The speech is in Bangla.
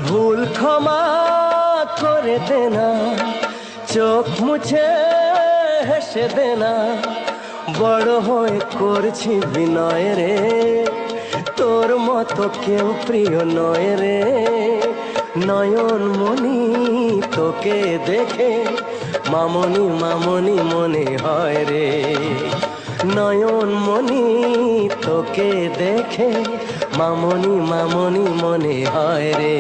ভুল ক্ষমা করে দে না, চোখ মুছে হেসে দে না, বড় হয়ে করছি বিনয় রে, তোর মতো কেউ প্রিয় নয় রে। নয়ন মনি তোকে দেখে মামনি মামনি মনে হয় রে, নয়ন মনি তোকে দেখে মামনি মামনি মনে হয় রে।